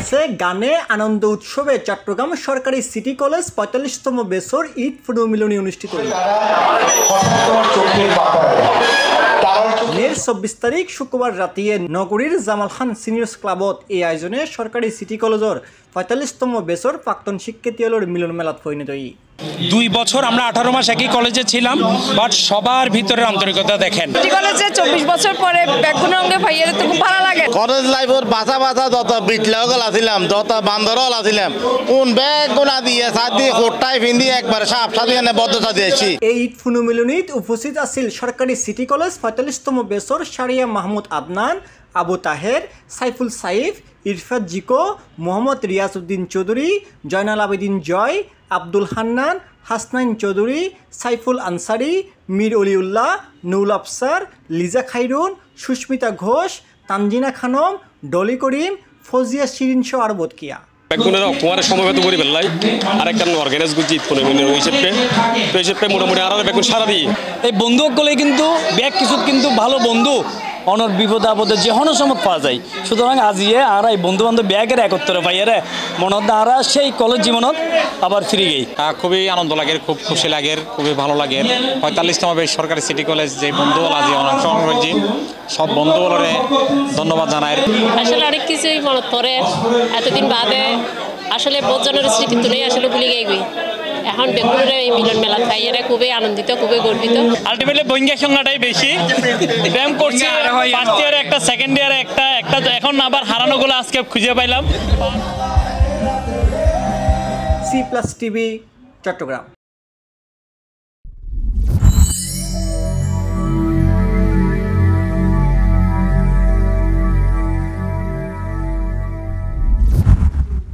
নাচে গানে আনন্দ উৎসবে চট্টগ্রাম সরকারি সিটি কলেজ ৪৫তম বছর ঈদ পুনর্মিলনী অনুষ্ঠিত হল। মের ২৪ তারিখ শুক্রবার রাতিয়ে নগরীর জামাল খান সিনিয়র্স ক্লাবত এই আয়োজনে সরকারি সিটি কলেজের ৪৫তম বছর প্রাক্তন শিক্ষার্থীদের মিলন মেলাত পরিণত হয়। ২ বছর আমরা ১৮ মাস একই কলেজে ছিলাম, বাট সবার ভিতরে আন্তরিকতা দেখেন। সিটি কলেজে ২৪ বছর পরে বেগুন রঙে ভাইয়ের তো খুব ভালো লাগে। কলেজ লাইফের বাসা বাসা যত বিটলাগল আছিলাম, যত বান্দরল আছিলাম, কোন বেগুনা দিয়ে সাদি কোটাই ফিন্দি একবারে সাপ সাদি এনে বদ্ধতা দিয়েছি। এই ঈদ পুনর্মিলনীত উপস্থিত আছিল সরকারি সিটি কলেজ ৪৫তম বছর শারিয়া মাহমুদ আদনান, আবু তাহের, সাইফুল সাইফ, ইরফাত জিকো, মোহাম্মদ রিয়াজ উদ্দিন চৌধুরী, জয়নাল আবেদিন জয়, আব্দুল হান্নান, হাসনাইন চৌধুরী, সাইফুল আনসারি, মীর অলিউল্লাহ, নুল আফসার, লিজা খাইরুন, সুস্মিতা ঘোষ, তানজিনা খানম, ডলি করিম, ফজিয়া শিরিন সহ আর বদকিয়া। বেগুনের অকুমারের সমবেত করি বেলাই আর একটা অর্গানাইজ করছি ঈদ পুনর্মিলনী হিসেবে মোটামুটি আর বেগুন সারা দিই। এই বন্ধুসকলে কিন্তু ব্যাগ কিছু কিন্তু ভালো বন্ধু অনর বিপদ আপদে যে হন সমত পাওয়া যায়। সুতরাং আজিয়ে আর এই বন্ধু বান্ধব ব্যাগের একত্রে পাইয়ারে মনত আর সেই কলেজ জীবনত আবার ফিরে গেই। খুবই আনন্দ লাগে, খুব খুশি লাগে, খুবই ভালো লাগে। ৪৫তম সরকারি সিটি কলেজ যে বন্ধুগুলো আজি অংশগ্রহণ করছি, সব বন্ধুগুলোরে ধন্যবাদ জানাই। আসলে অনেক কিছুই মনত পড়ে এতদিন বাদে, আসলে বহুজনের স্মৃতি তুলে আসলে ভুলে গেই। এখন বেগুনের এই মিলন মেলা খাইয়ারে খুবই আনন্দিত, খুবই গর্বিত। আলটিমেটলি বইঙ্গা সংখ্যাটাই বেশি ব্যায়াম করছি। ফার্স্ট ইয়ারে একটা, সেকেন্ড ইয়ারে একটা, এখন আবার হারানোগুলো আজকে খুঁজে পাইলাম। C+ TV Chittagong.